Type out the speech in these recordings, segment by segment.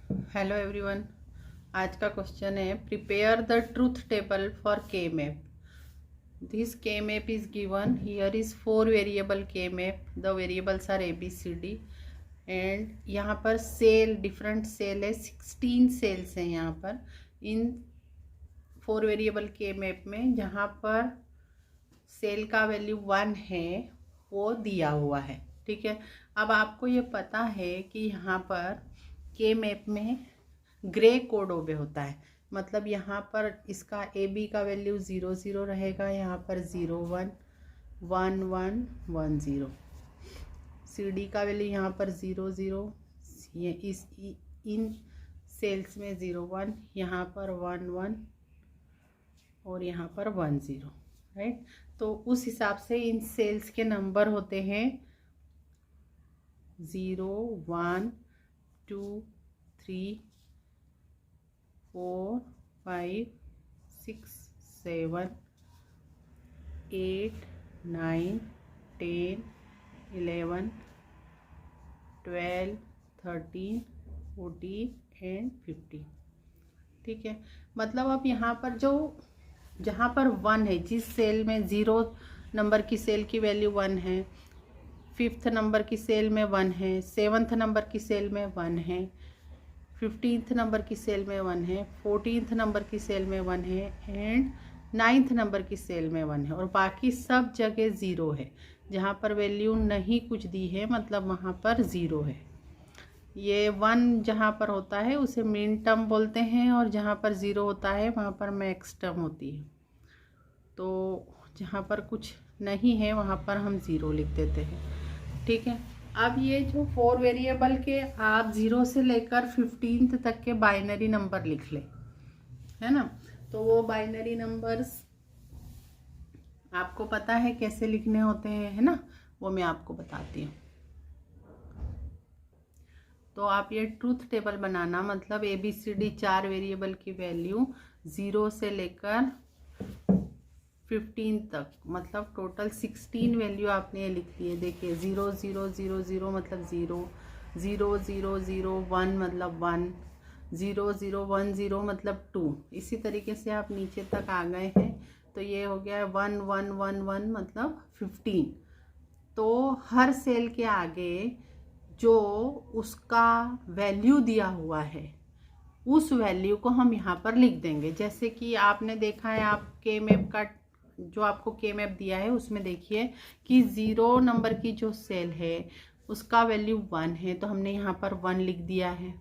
Hello everyone. आज का question है prepare the truth table for K map. This K map is given. Here is 4 variable K map. The variables are ABCD and यहाँ पर cell different cell है, 16 sales हैं यहाँ पर इन 4 variable K map में। जहाँ पर सेल का वैल्यू 1 है वो दिया हुआ है। ठीक है, अब आपको ये पता है कि यहाँ पर के मैप में ग्रे कोड ओबे होता है, मतलब यहाँ पर इसका AB का वैल्यू 0 0 रहेगा, यहाँ पर 0 1 1 1 1 0। CD का वैल्यू यहाँ पर 0 0, ये इन सेल्स में 0 1, यहाँ पर 1 1 और यहाँ पर 1 0, राइट। तो उस हिसाब से इन सेल्स के नंबर होते हैं 0 1 2 3 4 5 6 7 8 9 10 11 12 13 14 एंड 15। ठीक है, मतलब अब यहाँ पर जहाँ पर 1 है, जिस सेल में 0 नंबर की सेल की वैल्यू 1 है, 5th नंबर की सेल में 1 है, 7th नंबर की सेल में 1 है, 15th नंबर की सेल में 1 है, 14th नंबर की सेल में 1 है एंड 9th नंबर की सेल में 1 है, और बाकी सब जगह 0 है। जहाँ पर वैल्यू नहीं कुछ दी है मतलब वहाँ पर 0 है। ये 1 जहाँ पर होता है उसे मिन टर्म बोलते हैं, और जहाँ पर 0 होता है वहाँ पर मैक्स टर्म होती है। तो जहाँ पर कुछ नहीं है वहाँ पर हम 0 लिख देते हैं। ठीक है, अब ये जो 4 वेरिएबल के आप 0 से लेकर 15th तक के बाइनरी नंबर लिख लें, है ना। तो वो बाइनरी नंबर्स आपको पता है कैसे लिखने होते हैं, है ना, वो मैं आपको बताती हूँ। तो आप ये ट्रूथ टेबल बनाना, मतलब ABCD 4 वेरिएबल की वैल्यू 0 से लेकर 15 तक, मतलब टोटल 16 वैल्यू आपने ये लिख ली है। देखिए 0 0 0 0 मतलब 0, 0 0 0 1 मतलब 1, 0 0 1 0 मतलब 2। इसी तरीके से आप नीचे तक आ गए हैं, तो ये हो गया 1 1 1 1 मतलब 15। तो हर सेल के आगे जो उसका वैल्यू दिया हुआ है उस वैल्यू को हम यहाँ पर लिख देंगे। जैसे कि आपने देखा है, आप के मैप का जो आपको के मैप दिया है उसमें देखिए कि 0 नंबर की जो सेल है उसका वैल्यू 1 है, तो हमने यहाँ पर 1 लिख दिया है।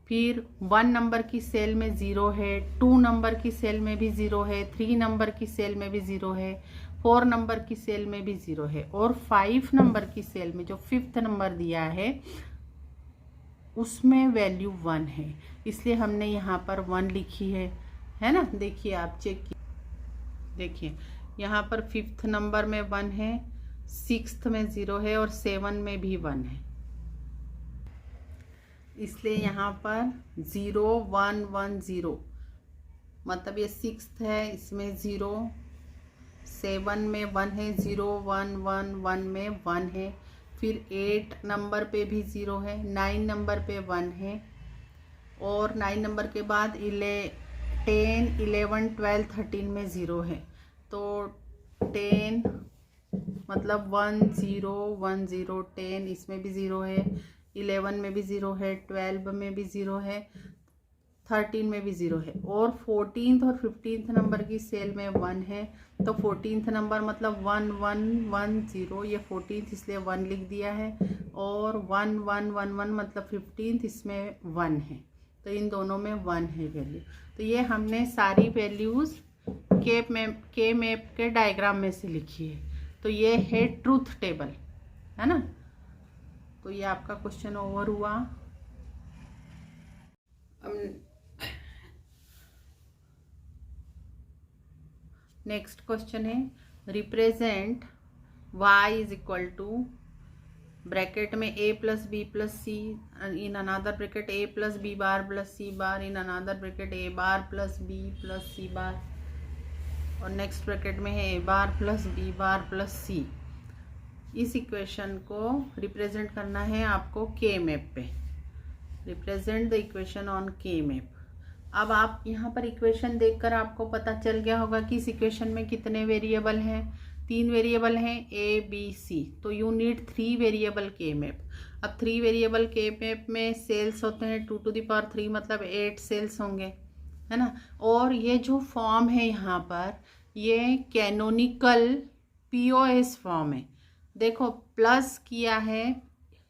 फिर 1 नंबर की सेल में 0 है, 2 नंबर की सेल में भी 0 है, 3 नंबर की सेल में भी 0 है, 4 नंबर की सेल में भी 0 है, और 5 नंबर की सेल में जो 5th नंबर दिया है उसमें वैल्यू 1 है, इसलिए हमने यहाँ पर 1 लिखी है ना। देखिए आप चेक देखिए यहाँ पर 5th नंबर में 1 है, 6th में 0 है और 7 में भी 1 है, इसलिए यहाँ पर 0 1 1 0 मतलब ये 6th है, इसमें 0, 7 में 1 है, 0 1 1 1 में 1 है, फिर 8 नंबर पे भी 0 है, 9 नंबर पे 1 है, और 9 नंबर के बाद 10 11 12 13 में 0 है। तो 10 मतलब 1 0 1 0 10, इसमें भी 0 है, 11 में भी 0 है, 12 में भी 0 है, 13 में भी 0 है, और 14th और 15th नंबर की सेल में 1 है। तो 14th नंबर मतलब 1 1 1 0, ये 14th इसलिए 1 लिख दिया है, और 1 1 1 1 मतलब 15th इसमें 1 है, तो इन दोनों में 1 है वैल्यू। तो ये हमने सारी वैल्यूज़ के मैप के डायग्राम में से लिखी है। तो ये है ट्रूथ टेबल, है ना। तो ये आपका क्वेश्चन ओवर हुआ। नेक्स्ट क्वेश्चन है represent y is equal to bracket में a plus B plus C in another bracket a plus B bar plus C bar in another bracket a bar plus B plus C bar, और next bracket में है a bar plus B bar plus C. इस equation को represent करना है आपको के map पे। Represent the equation on K map. अब आप यहाँ पर इक्वेशन देखकर आपको पता चल गया होगा कि इस इक्वेशन में कितने वेरिएबल हैं। 3 वेरिएबल हैं ए बी सी, तो you need 3 variable K map. अब 3 वेरिएबल के मैप में सेल्स होते हैं 2 to the power 3, मतलब 8 सेल्स होंगे, है ना। और ये जो फॉर्म है यहाँ पर, ये कैनोनिकल पीओएस फॉर्म है। देखो प्लस किया है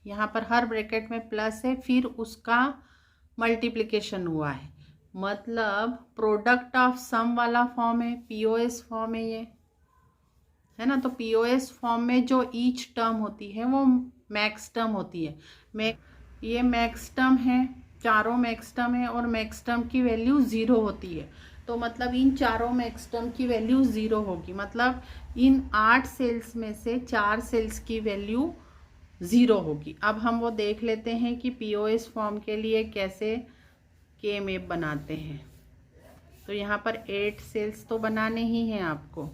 यहाँ पर, हर ब्रैकेट में प्लस है, फिर उसका मल्टीप्लिकेशन हुआ है, मतलब प्रोडक्ट ऑफ सम वाला फॉर्म है, पीओएस फॉर्म है ये, है ना। तो पीओएस फॉर्म में जो ईच टर्म होती है वो मैक्स टर्म होती है। ये मैक्स टर्म है, चारों मैक्स टर्म है, और मैक्स टर्म की वैल्यू 0 होती है। तो मतलब इन चारों मैक्स टर्म की वैल्यू 0 होगी, मतलब इन 8 सेल्स में से 4 सेल्स की वैल्यू 0 होगी। अब हम वो देख लेते हैं कि पीओएस फॉर्म के लिए कैसे के मैप बनाते हैं। तो यहाँ पर 8 सेल्स तो बनाने ही हैं आपको।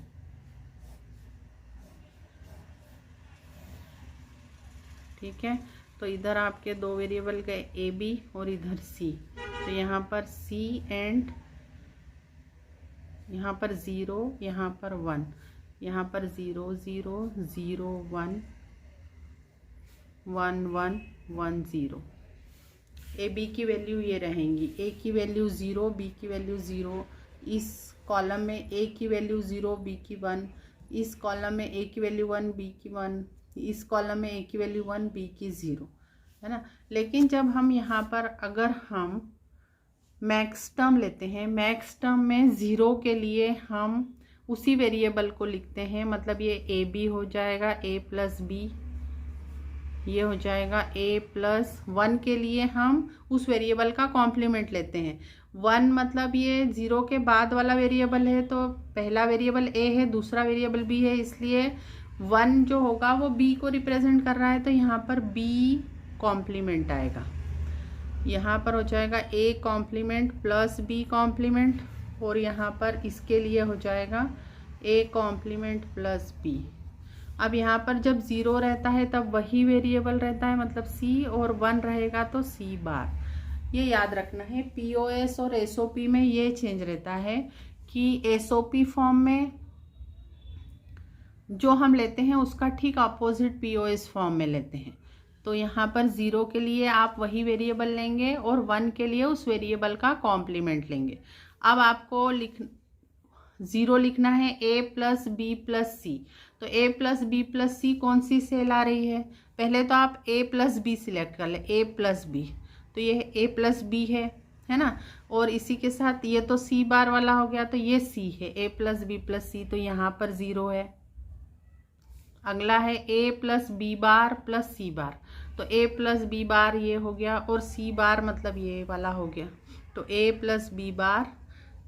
ठीक है, तो इधर आपके 2 वेरिएबल गए ए बी और इधर सी। तो यहाँ पर सी एंड यहाँ पर 0, यहाँ पर 1, यहाँ पर 0 0 0 1 1 1 1 0। ए बी की वैल्यू ये रहेंगी, ए की वैल्यू 0, बी की वैल्यू 0। इस कॉलम में ए की वैल्यू 0, बी की 1। इस कॉलम में ए की वैल्यू 1, बी की 1। इस कॉलम में ए की वैल्यू 1, बी की 0, है ना। लेकिन जब हम यहाँ पर अगर हम मैक्स टर्म लेते हैं, मैक्स टर्म में 0 के लिए हम उसी वेरिएबल को लिखते हैं, मतलब ये ए बी हो जाएगा a प्लस बी, ये हो जाएगा a प्लस 1 के लिए हम उस वेरिएबल का कॉम्प्लीमेंट लेते हैं। 1 मतलब ये 0 के बाद वाला वेरिएबल है, तो पहला वेरिएबल a है, दूसरा वेरिएबल b है, इसलिए 1 जो होगा वो b को रिप्रेजेंट कर रहा है, तो यहाँ पर b कॉम्प्लीमेंट आएगा। यहाँ पर हो जाएगा a complement plus b complement, और यहाँ पर इसके लिए हो जाएगा a कॉम्प्लीमेंट प्लस b। अब यहाँ पर जब 0 रहता है तब वही वेरिएबल रहता है, मतलब c, और 1 रहेगा तो c बार। ये याद रखना है। पीओएस और एसओपी में ये चेंज रहता है कि एसओपी फॉर्म में जो हम लेते हैं उसका ठीक अपोजिट पीओएस फॉर्म में लेते हैं। तो यहाँ पर 0 के लिए आप वही वेरिएबल लेंगे और 1 के लिए उस वेरिएबल का कॉम्प्लीमेंट लेंगे। अब आपको 0 लिखना है a plus B plus C. तो a प्लस बी प्लस सी कौन सी सेल आ रही है? पहले तो आप a प्लस बी सिलेक्ट कर ले, a प्लस बी, तो ये a प्लस बी है ना। और इसी के साथ ये तो c बार वाला हो गया, तो ये c है, a plus B plus C, तो यहाँ पर 0 है। अगला है a plus B bar plus C bar, तो a प्लस बी बार ये हो गया, और c बार मतलब ये वाला हो गया, तो a plus B bar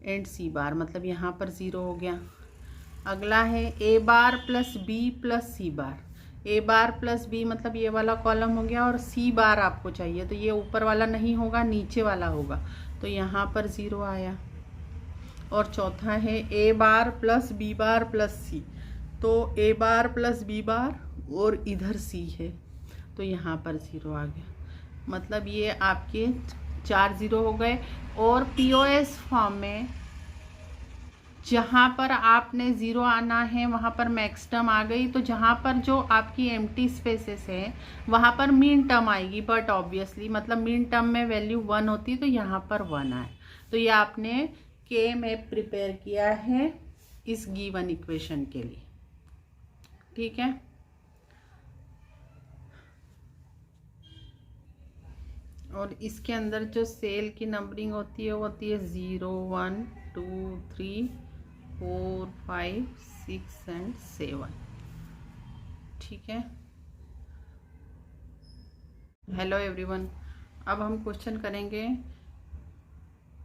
and c bar, मतलब यहाँ पर 0 हो गया। अगला है a bar plus b plus c bar, a bar plus b मतलब ये वाला कॉलम हो गया, और c बार आपको चाहिए, तो ये ऊपर वाला नहीं होगा, नीचे वाला होगा, तो यहाँ पर 0 आया। और चौथा है a bar plus b bar plus c, तो a बार प्लस b बार और इधर c है, तो यहाँ पर 0 आ गया। मतलब ये आपके 4 0 हो गए। और पीओएस फॉर्म में जहाँ पर आपने 0 आना है वहाँ पर मैक्स टर्म आ गई, तो जहाँ पर जो आपकी एम्प्टी स्पेसेस है वहाँ पर मीन टर्म आएगी, बट ऑब्वियसली मतलब मीन टर्म में वैल्यू 1 होती, तो यहाँ पर 1 आए। तो ये आपने के मैप प्रिपेयर किया है इस गिवन इक्वेशन के लिए, ठीक है। और इसके अंदर जो सेल की नंबरिंग होती है वो होती है 0 1 2 3 4 5 6 एंड 7, ठीक है। हेलो एवरीवन, अब हम क्वेश्चन करेंगे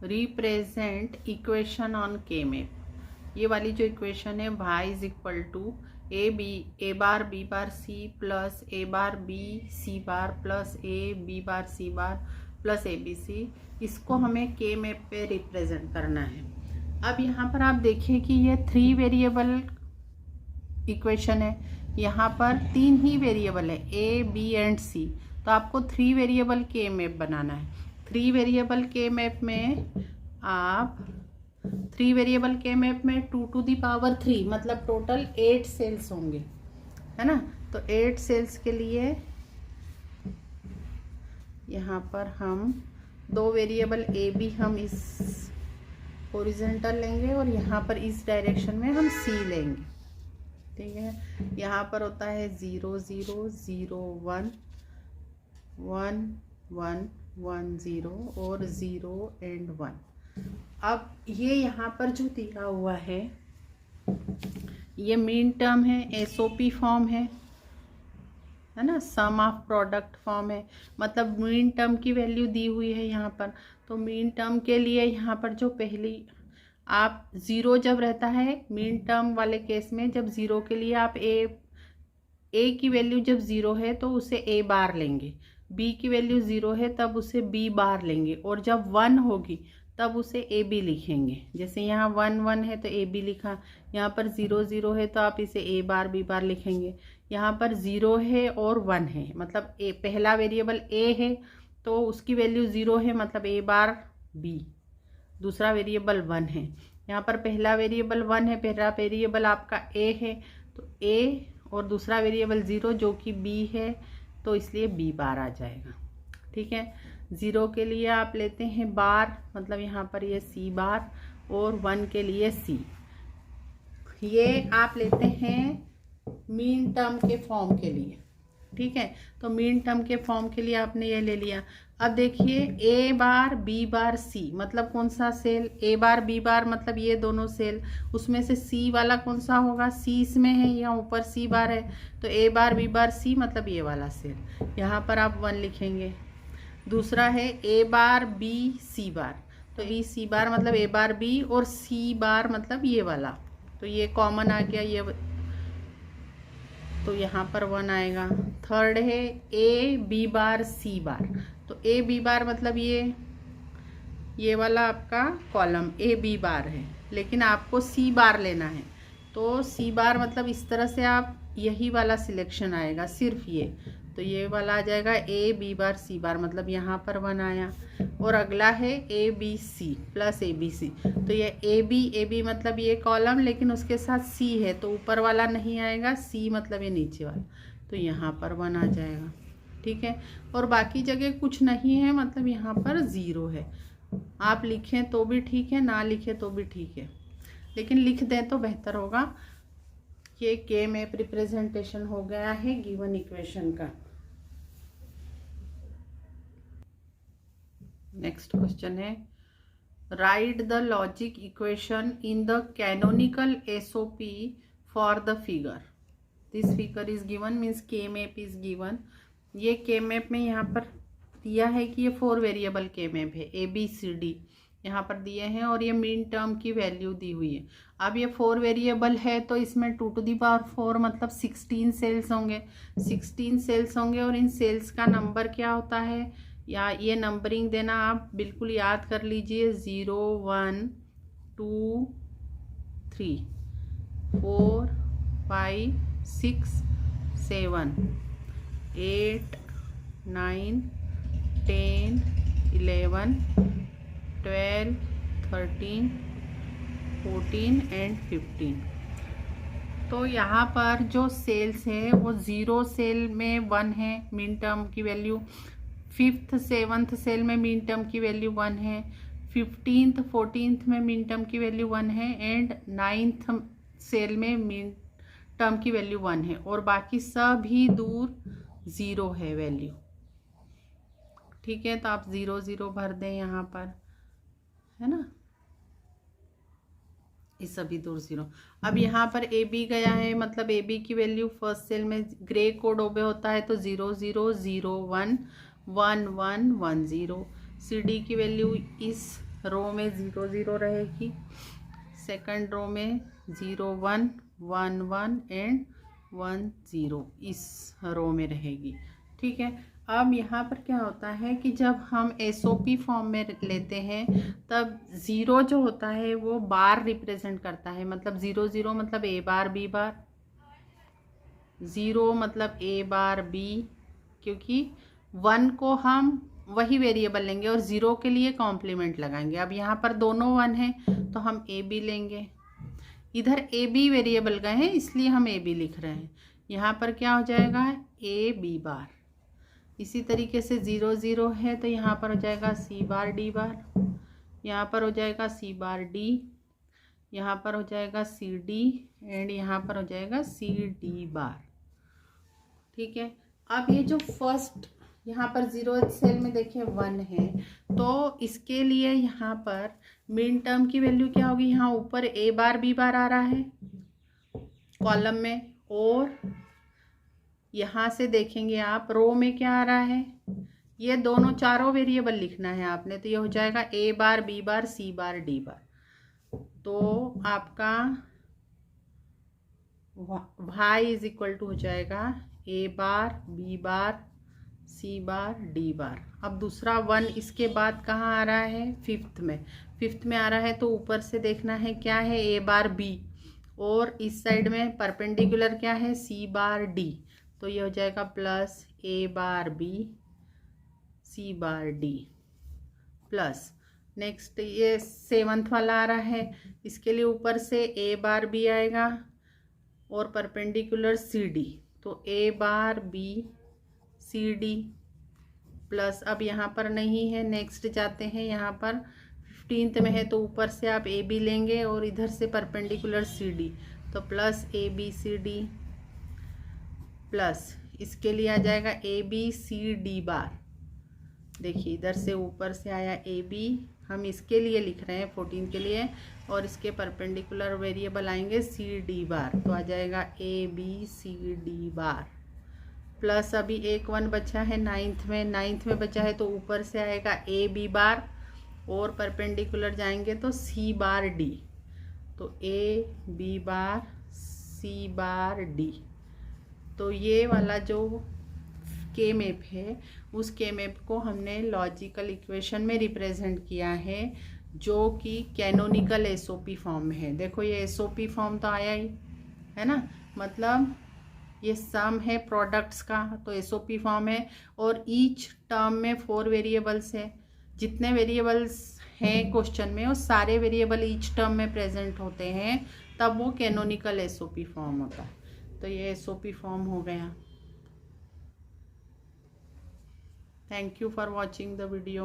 represent equation on K map. ये वाली जो इक्वेशन है y is equal to a bar b bar c plus a bar b c bar plus a b bar c bar plus a b c, इसको हमें के map पे represent करना है। अब यहाँ पर आप देखिए कि ये 3 वेरिएबल इक्वेशन है, यहाँ पर 3 ही वेरिएबल है a b एंड c, तो तो आपको 3 वेरिएबल के मैप बनाना है। 3 वेरिएबल के मैप में आप 3 वेरिएबल के मैप में 2 टू दी पावर 3 मतलब टोटल 8 सेल्स होंगे, है ना। तो 8 सेल्स के लिए यहाँ पर हम 2 वेरिएबल ए बी हम इस हॉरिजॉन्टल लेंगे और यहाँ पर इस डायरेक्शन में हम सी लेंगे, ठीक है। यहाँ पर होता है 0 0 0 1 1 1 1 0 और 0 एंड 1। अब ये यहाँ पर जो दिया हुआ है ये मीन टर्म है, एसओपी फॉर्म है ना, सम ऑफ प्रोडक्ट फॉर्म है, मतलब मीन टर्म की वैल्यू दी हुई है यहाँ पर। तो मीन टर्म के लिए यहाँ पर जो पहली आप 0 जब रहता है मीन टर्म वाले केस में, जब 0 के लिए आप ए की वैल्यू जब 0 है तो उसे ए बार लेंगे, बी की वैल्यू 0 है तब उसे बी बार लेंगे, और जब 1 होगी तब उसे ए बी लिखेंगे। जैसे यहाँ 1 1 है तो ए बी लिखा, यहाँ पर 0 0 है तो आप इसे ए बार बी बार लिखेंगे। यहाँ पर 0 है और 1 है मतलब ए पहला वेरिएबल ए है तो उसकी वैल्यू 0 है मतलब ए बार बी, दूसरा वेरिएबल 1 है। यहाँ पर पहला वेरिएबल 1 है, पहला वेरिएबल आपका ए है तो ए और दूसरा वेरिएबल 0 जो कि बी है तो इसलिए बी बार आ जाएगा, ठीक है। 0 के लिए आप लेते हैं बार मतलब यहाँ पर ये सी बार, और 1 के लिए सी। ये आप लेते हैं मीन टर्म के फॉर्म के लिए, ठीक है। तो मीन टर्म के फॉर्म के लिए आपने ये ले लिया। अब देखिए ए बार बी बार सी मतलब कौन सा सेल, ए बार बी बार मतलब ये दोनों सेल, उसमें से सी वाला कौन सा होगा, सी इसमें है या ऊपर सी बार है तो ए बार बी बार सी मतलब ये वाला सेल, यहाँ पर आप 1 लिखेंगे। दूसरा है ए बार बी सी बार, तो ई सी बार मतलब ए बार बी और सी बार मतलब ये वाला, तो ये कॉमन आ गया ये, तो यहाँ पर 1 आएगा। थर्ड है a b bar c bar, तो ए बी बार मतलब ये वाला आपका कॉलम ए बी बार है, लेकिन आपको सी बार लेना है तो सी बार मतलब इस तरह से आप यही वाला सिलेक्शन आएगा सिर्फ ये, तो ये वाला आ जाएगा ए बी बार सी बार मतलब यहाँ पर 1 आया। और अगला है a b c plus a b c, तो ये ए बी मतलब ये कॉलम लेकिन उसके साथ सी है तो ऊपर वाला नहीं आएगा, सी मतलब ये नीचे वाला, तो यहाँ पर 1 आ जाएगा, ठीक है। और बाकी जगह कुछ नहीं है मतलब यहाँ पर 0 है, आप लिखें तो भी ठीक है ना लिखें तो भी ठीक है, लेकिन लिख दें तो बेहतर होगा। ये के मैप रिप्रेजेंटेशन हो गया है गिवन इक्वेशन का। नेक्स्ट क्वेश्चन है right the logic equation in the canonical SOP for the figure. This figure is given means के मैप इज गिवन। ये के मैप में यहाँ पर दिया है कि ये 4 वेरिएबल के मैप है, ए बी सी डी यहाँ पर दिए हैं और ये मीन टर्म की वैल्यू दी हुई है। अब ये 4 वेरिएबल है तो इसमें 2 टू दी पावर 4 मतलब 16 सेल्स होंगे, 16 सेल्स होंगे और इन सेल्स का नंबर क्या होता है या ये नंबरिंग देना आप बिल्कुल याद कर लीजिए, 0 1 2 3 4 5 6 7 8 9 10 11 12 13 14 एंड 15। तो यहाँ पर जो सेल्स है वो 0 सेल में 1 है मीन टर्म की वैल्यू, 5th 7th सेल में मीन टर्म की वैल्यू 1 है, 15th 14th में मीन टर्म की वैल्यू 1 है एंड 9th सेल में मीन टर्म की वैल्यू 1 है और बाकी सभी दूर 0 है वैल्यू, ठीक है। तो आप 0 0 भर दें यहाँ पर, है ना, इस सभी दूर 0। अब यहाँ पर ए बी गया है मतलब ए बी की वैल्यू फर्स्ट सेल में ग्रे कोड ओबे होता है तो 0 0 0 1 1 1 1 0। सी डी की वैल्यू इस रो में 0 0 रहेगी, सेकंड रो में 0 1 1 1 एंड 1 0 इस रो में रहेगी, ठीक है। अब यहाँ पर क्या होता है कि जब हम एसओपी फॉर्म में लेते हैं तब 0 जो होता है वो बार रिप्रेजेंट करता है, मतलब 0 0 मतलब ए बार बी बार, 0 मतलब ए बार बी, क्योंकि 1 को हम वही वेरिएबल लेंगे और 0 के लिए कॉम्प्लीमेंट लगाएंगे। अब यहाँ पर दोनों 1 हैं तो हम ए बी लेंगे। इधर ए बी वेरिएबल गए हैं इसलिए हम ए बी लिख रहे हैं। यहाँ पर क्या हो जाएगा ए बी बार। इसी तरीके से 0 0 है तो यहाँ पर हो जाएगा सी बार डी बार, यहाँ पर हो जाएगा सी बार डी, यहाँ पर हो जाएगा सी डी एंड यहाँ पर हो जाएगा सी डी बार। ठीक है। अब ये जो फर्स्ट यहाँ पर 0th सेल में देखिए 1 है तो इसके लिए यहाँ पर मिन टर्म की वैल्यू क्या होगी, यहाँ ऊपर ए बार बी बार आ रहा है कॉलम में, और यहाँ से देखेंगे आप रो में क्या आ रहा है, ये दोनों चारों वेरिएबल लिखना है आपने। तो ये हो जाएगा ए बार बी बार सी बार डी बार। तो आपका y इज इक्वल टू हो जाएगा ए बार बी बार सी बार डी बार। अब दूसरा 1 इसके बाद कहाँ आ रहा है, फिफ्थ में आ रहा है तो ऊपर से देखना है क्या है ए बार बी, और इस साइड में परपेंडिकुलर क्या है सी बार डी। तो ये हो जाएगा plus a bar b c bar D plus next ये 7th वाला आ रहा है, इसके लिए ऊपर से ए बार बी आएगा और परपेंडिकुलर सी डी, तो ए bar b c d plus, अब यहाँ पर नहीं है नेक्स्ट जाते हैं, यहाँ पर 15th में है तो ऊपर से आप ए बी लेंगे और इधर से परपेंडिकुलर सी डी, तो plus a b c d plus इसके लिए आ जाएगा ए बी सी डी बार। देखिए इधर से ऊपर से आया ए बी, हम इसके लिए लिख रहे हैं 14 के लिए, और इसके परपेंडिकुलर वेरिएबल आएंगे सी डी बार, तो आ जाएगा a b c d bar plus अभी एक 1 बचा है 9th में बचा है तो ऊपर से आएगा ए बी बार और परपेंडिकुलर जाएंगे तो सी बार डी, तो ए बी बार सी बार डी। तो ये वाला जो के मैप है उस के मैप को हमने लॉजिकल इक्वेशन में रिप्रेजेंट किया है जो कि कैनोनिकल एसओपी फॉर्म में है। देखो ये एसओपी फॉर्म तो आया ही है ना, मतलब ये सम है प्रोडक्ट्स का तो एसओपी फॉर्म है, और ईच टर्म में 4 वेरिएबल्स है। जितने वेरिएबल्स हैं क्वेश्चन में वो सारे वेरिएबल ईच टर्म में प्रेजेंट होते हैं, तब वो कैनोनिकल एसओपी फॉर्म होता है। तो ये एसओपी फॉर्म हो गया। Thank you for watching the video.